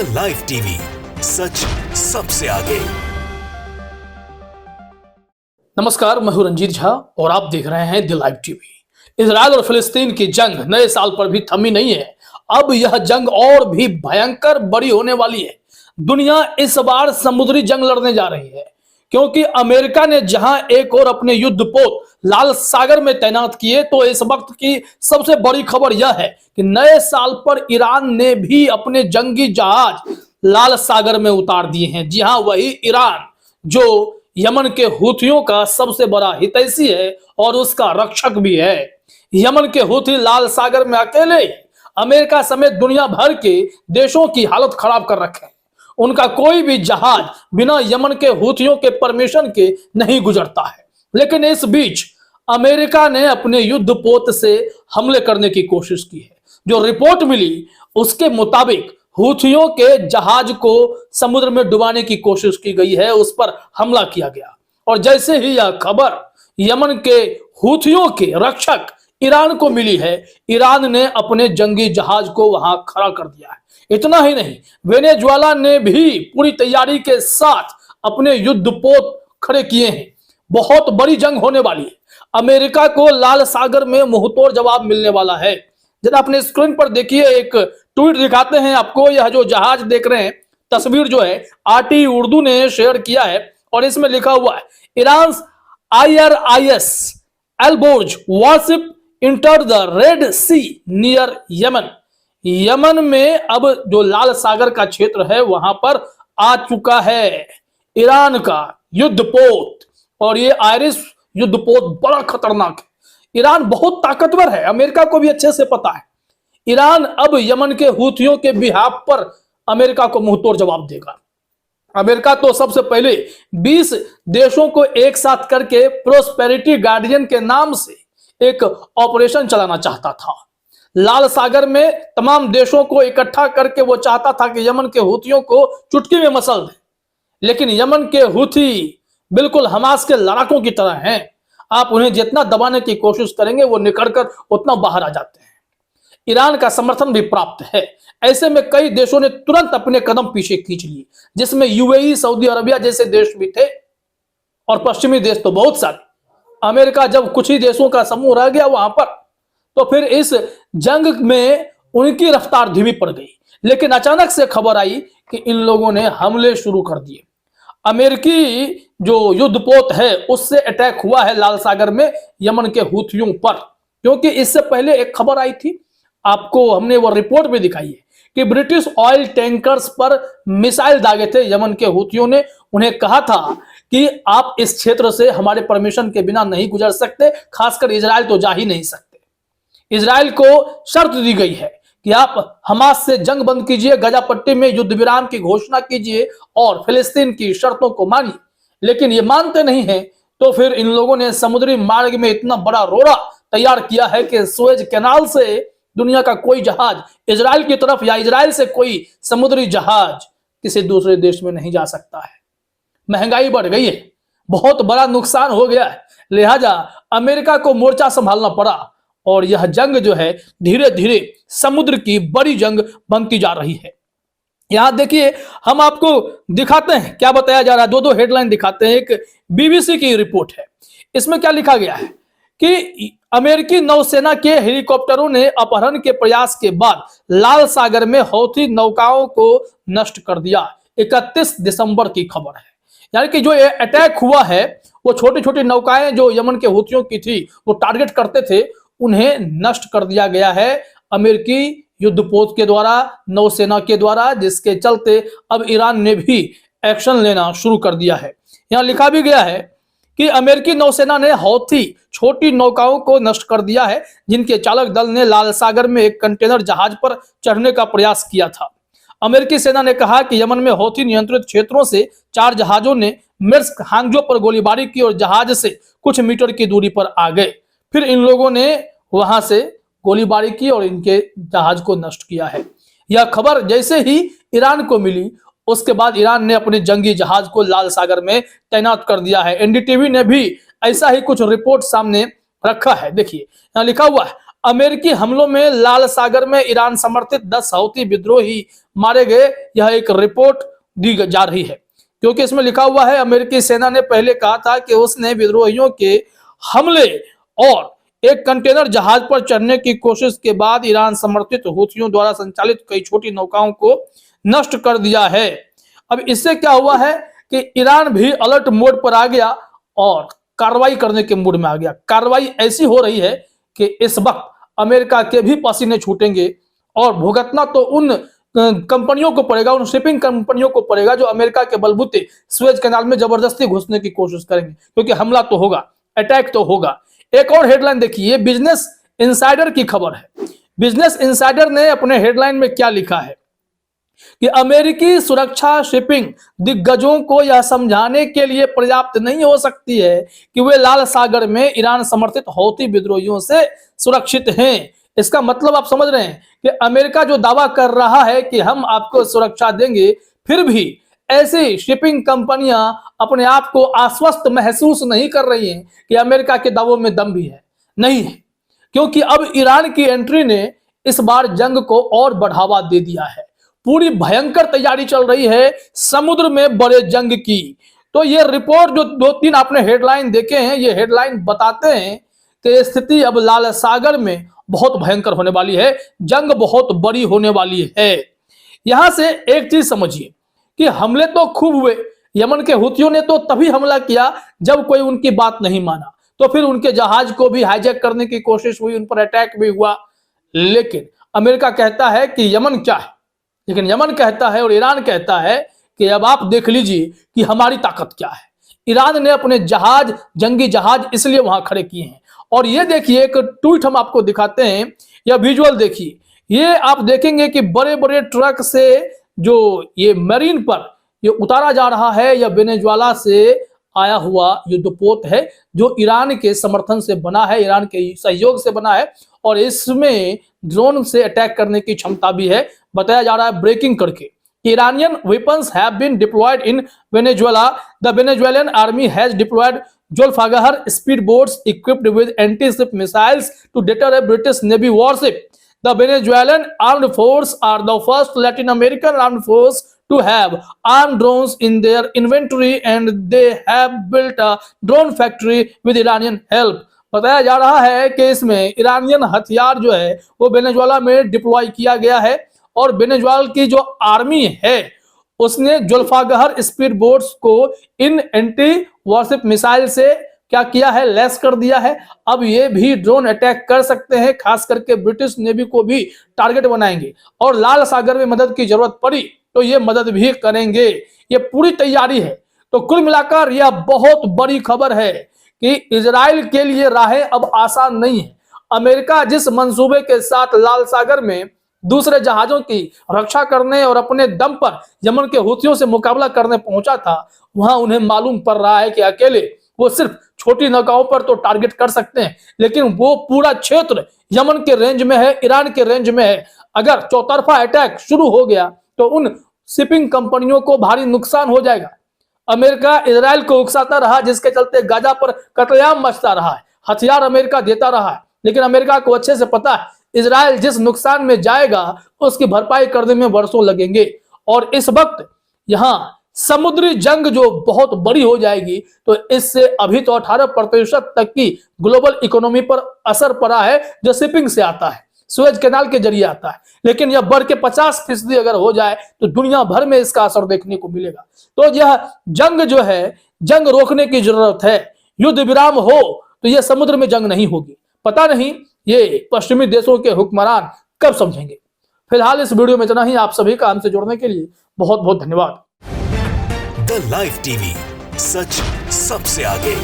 The live TV, सच सबसे आगे। नमस्कार, मैं हूं रंजीत झा और आप देख रहे हैं द लाइव टीवी। इजराइल और फिलिस्तीन की जंग नए साल पर भी थमी नहीं है। अब यह जंग और भी भयंकर बड़ी होने वाली है। दुनिया इस बार समुद्री जंग लड़ने जा रही है, क्योंकि अमेरिका ने जहां एक और अपने युद्धपोत लाल सागर में तैनात किए, तो इस वक्त की सबसे बड़ी खबर यह है कि नए साल पर ईरान ने भी अपने जंगी जहाज लाल सागर में उतार दिए हैं। जी हां, वही ईरान जो यमन के हूथियों का सबसे बड़ा हितैषी है और उसका रक्षक भी है। यमन के हूथी लाल सागर में अकेले अमेरिका समेत दुनिया भर के देशों की हालत खराब कर रखे हैं। उनका कोई भी जहाज बिना यमन के हूथियों के परमिशन के नहीं गुजरता है। लेकिन इस बीच अमेरिका ने अपने युद्धपोत से हमले करने की कोशिश की है। जो रिपोर्ट मिली उसके मुताबिक हूथियों के जहाज को समुद्र में डुबाने की कोशिश की गई है, उस पर हमला किया गया। और जैसे ही यह खबर यमन के हूथियों के रक्षक ईरान को मिली है, ईरान ने अपने जंगी जहाज को वहां खड़ा कर दिया है। इतना ही नहीं, वेनेजुएला ने भी पूरी तैयारी के साथ अपने युद्धपोत खड़े किए हैं। बहुत बड़ी जंग होने वाली है। अमेरिका को लाल सागर में मुंहतोड़ जवाब मिलने वाला है। जरा अपने स्क्रीन पर देखिए, एक ट्वीट दिखाते हैं आपको। यह जो जहाज देख रहे हैं, तस्वीर जो है आरटी उर्दू ने शेयर किया है और इसमें लिखा हुआ है, Iran IRIS Alborz warship enter the Red Sea near Yemen. Yemen में अब जो लाल सागर का क्षेत्र है वहां पर आ चुका है ईरान का युद्धपोत। और ये आयरिस युद्धपोत बड़ा खतरनाक है। ईरान बहुत ताकतवर है, अमेरिका को भी अच्छे से पता है। ईरान अब यमन के हूथियों के बिहाफ पर अमेरिका को मुंहतोड़ जवाब देगा। अमेरिका तो सबसे पहले 20 देशों को एक साथ करके प्रोस्पेरिटी गार्डियन के नाम से एक ऑपरेशन चलाना चाहता था। लाल सागर में तमाम देशों को इकट्ठा करके वो चाहता था कि यमन के हूथियों को चुटकी में मसल दे। लेकिन यमन के हूथी बिल्कुल हमास के लड़ाकों की तरह हैं। आप उन्हें जितना दबाने की कोशिश करेंगे वो निकलकर उतना बाहर आ जाते हैं। ईरान का समर्थन भी प्राप्त है। ऐसे में कई देशों ने तुरंत अपने कदम पीछे खींच लिए, जिसमें UAE, सऊदी अरबिया जैसे देश भी थे और पश्चिमी देश तो बहुत सारे। अमेरिका जब कुछ ही देशों का समूह रह गया वहां पर, तो फिर इस जंग में उनकी रफ्तार धीमी पड़ गई। लेकिन अचानक से खबर आई कि इन लोगों ने हमले शुरू कर दिए। अमेरिकी जो युद्धपोत है उससे अटैक हुआ है लाल सागर में यमन के हूथियों पर। क्योंकि इससे पहले एक खबर आई थी, आपको हमने वो रिपोर्ट भी दिखाई है कि ब्रिटिश ऑयल टैंकर्स पर मिसाइल दागे थे यमन के हूथियों ने। उन्हें कहा था कि आप इस क्षेत्र से हमारे परमिशन के बिना नहीं गुजर सकते, खासकर इजराइल तो जा ही नहीं सकते। इजराइल को शर्त दी गई है कि आप हमास से जंग बंद कीजिए, गजा पट्टी में युद्ध विराम की घोषणा कीजिए और फिलिस्तीन की शर्तों को मानिए। लेकिन ये मानते नहीं है, तो फिर इन लोगों ने समुद्री मार्ग में इतना बड़ा रोड़ा तैयार किया है कि सुएज कैनाल से दुनिया का कोई जहाज इजराइल की तरफ या इजराइल से कोई समुद्री जहाज किसी दूसरे देश में नहीं जा सकता है। महंगाई बढ़ गई है, बहुत बड़ा नुकसान हो गया है, लिहाजा अमेरिका को मोर्चा संभालना पड़ा और यह जंग जो है धीरे धीरे समुद्र की बड़ी जंग बनती जा रही है। यहां देखिए, हम आपको दिखाते हैं क्या बताया जा रहा है। दो हेडलाइन दिखाते हैं। एक BBC की रिपोर्ट है, इसमें क्या लिखा गया है कि अमेरिकी नौसेना के हेलीकॉप्टरों ने अपहरण के प्रयास के बाद लाल सागर में हौथी नौकाओं को नष्ट कर दिया। 31 दिसंबर की खबर है। यानी कि जो ये अटैक हुआ है वो छोटी छोटी नौकाएं जो यमन के हूथियों की थी वो टारगेट करते थे, उन्हें नष्ट कर दिया गया है अमेरिकी युद्धपोत के द्वारा, नौसेना के द्वारा, जिसके चलते अब ईरान ने भी एक्शन लेना शुरू कर दिया है। यहां लिखा भी गया है कि अमेरिकी नौसेना ने हौथी छोटी नौकाओं को नष्ट कर दिया है, जिनके चालक दल ने लाल सागर में एक कंटेनर जहाज पर चढ़ने का प्रयास किया था। अमेरिकी सेना ने कहा कि यमन में हौथी नियंत्रित क्षेत्रों से 4 जहाजों ने मिर्स्क हांगजो पर गोलीबारी की और जहाज से कुछ मीटर की दूरी पर आ गए। फिर इन लोगों ने वहां से गोलीबारी की और इनके जहाज को नष्ट किया है। यह खबर जैसे ही ईरान को मिली, उसके बाद ईरान ने अपने जंगी जहाज को लाल सागर में तैनात कर दिया है। NDTV ने भी ऐसा ही कुछ रिपोर्ट सामने रखा है। देखिए, यहाँ लिखा हुआ है, अमेरिकी हमलों में लाल सागर में ईरान समर्थित 10 हौती विद्रोही मारे गए, यह एक रिपोर्ट दी जा रही है। क्योंकि इसमें लिखा हुआ है, अमेरिकी सेना ने पहले कहा था कि उसने विद्रोहियों के हमले और एक कंटेनर जहाज पर चढ़ने की कोशिश के बाद ईरान समर्थित हूथियों द्वारा संचालित कई छोटी नौकाओं को नष्ट कर दिया है। अब इससे क्या हुआ है कि ईरान भी अलर्ट मोड पर आ गया और कार्रवाई करने के मूड में आ गया। कार्रवाई ऐसी हो रही है कि इस वक्त अमेरिका के भी पसीने छूटेंगे और भुगतना तो उन कंपनियों को पड़ेगा, उन शिपिंग कंपनियों को पड़ेगा जो अमेरिका के बलबूते सुएज कैनाल में जबरदस्ती घुसने की कोशिश करेंगे, क्योंकि हमला तो होगा, अटैक तो होगा। एक और हेडलाइन देखिए, बिजनेस इनसाइडर की खबर है। बिजनेस इनसाइडर ने अपने हेडलाइन में क्या लिखा है कि अमेरिकी सुरक्षा शिपिंग दिग्गजों को यह समझाने के लिए पर्याप्त नहीं हो सकती है कि वे लाल सागर में ईरान समर्थित हौती विद्रोहियों से सुरक्षित हैं। इसका मतलब आप समझ रहे हैं कि अमेरिका जो दावा कर रहा है कि हम आपको सुरक्षा देंगे, फिर भी ऐसी शिपिंग कंपनियां अपने आप को आश्वस्त महसूस नहीं कर रही हैं कि अमेरिका के दावों में दम भी है, नहीं है। क्योंकि अब ईरान की एंट्री ने इस बार जंग को और बढ़ावा दे दिया है। पूरी भयंकर तैयारी चल रही है समुद्र में बड़े जंग की। तो ये रिपोर्ट जो 2-3 आपने हेडलाइन देखे हैं, ये हेडलाइन बताते हैं कि स्थिति अब लाल सागर में बहुत भयंकर होने वाली है, जंग बहुत बड़ी होने वाली है। यहां से एक चीज समझिए कि हमले तो खूब हुए, यमन के हुतियों ने तो तभी हमला किया जब कोई उनकी बात नहीं माना, तो फिर उनके जहाज को भी हाईजैक करने की कोशिश हुई, उन पर अटैक भी हुआ। लेकिन अमेरिका कहता है कि यमन क्या है, लेकिन यमन कहता है और ईरान कहता है कि अब आप देख लीजिए कि हमारी ताकत क्या है। ईरान ने अपने जहाज, जंगी जहाज इसलिए वहां खड़े किए हैं। और ये देखिए, एक ट्वीट हम आपको दिखाते हैं, या विजुअल देखिए। ये आप देखेंगे कि बड़े बड़े ट्रक से जो ये मरीन पर ये उतारा जा रहा है, या वेनेजुएला से आया हुआ युद्धपोत है जो ईरान के समर्थन से बना है, ईरान के सहयोग से बना है, और इसमें ड्रोन से अटैक करने की क्षमता भी है। बताया जा रहा है ब्रेकिंग करके, Iranian weapons have been deployed in Venezuela. The Venezuelan army has deployed Zolfagahar speedboats equipped with anti-ship missiles to deter a British Navy warship. The Venezuelan armed force are the first Latin American armed force to have armed drones in their inventory, and they have built a drone factory with Iranian help. बताया जा रहा है कि इसमें Iranian हथियार जो है वो वेनेजुएला में डिप्लॉय किया गया है, और वेनेजुएला की जो आर्मी है उसने जुल्फागहर स्पीड बोट्स को इन एंटी वॉरशिप मिसाइल से क्या किया है, लैस कर दिया है। अब ये भी ड्रोन अटैक कर सकते हैं, खास करके ब्रिटिश नेवी को भी टारगेट बनाएंगे, और लाल सागर में मदद की जरूरत पड़ी तो ये मदद भी करेंगे। ये पूरी तैयारी है। तो कुल मिलाकर यह बहुत बड़ी खबर है कि इजराइल के लिए राहें अब आसान नहीं है। अमेरिका जिस मंसूबे के साथ लाल सागर में दूसरे जहाजों की रक्षा करने और अपने दम पर यमन के हुतियों से मुकाबला करने पहुंचा था, वहां उन्हें मालूम पड़ रहा है कि अकेले वो सिर्फ छोटी नौकाओं पर तो टारगेट कर सकते हैं, लेकिन वो पूरा क्षेत्र यमन के रेंज में है, ईरान के रेंज में है। अगर चौतरफा अटैक शुरू हो गया तो उन शिपिंग कंपनियों को भारी नुकसान हो जाएगा। अमेरिका इजराइल को उकसाता रहा, जिसके चलते गाजा पर कत्लेआम मचता रहा है। हथियार अमेरिका देता रहा है, लेकिन अमेरिका को अच्छे से पता है इजराइल जिस नुकसान में जाएगा उसकी भरपाई करने में वर्षों लगेंगे। और इस वक्त यहां समुद्री जंग जो बहुत बड़ी हो जाएगी, तो इससे अभी तो 18% तक की ग्लोबल इकोनॉमी पर असर पड़ा है जो शिपिंग से आता है, सुएज कैनाल के जरिए आता है। लेकिन यह बढ़ के 50% अगर हो जाए तो दुनिया भर में इसका असर देखने को मिलेगा। तो यह जंग जो है, जंग रोकने की जरूरत है। युद्ध विराम हो तो यह समुद्र में जंग नहीं होगी। पता नहीं ये पश्चिमी देशों के हुक्मरान कब समझेंगे। फिलहाल इस वीडियो में इतना ही। आप सभी का हमसे जुड़ने के लिए बहुत बहुत धन्यवाद। द लाइव टीवी, सच सबसे आगे।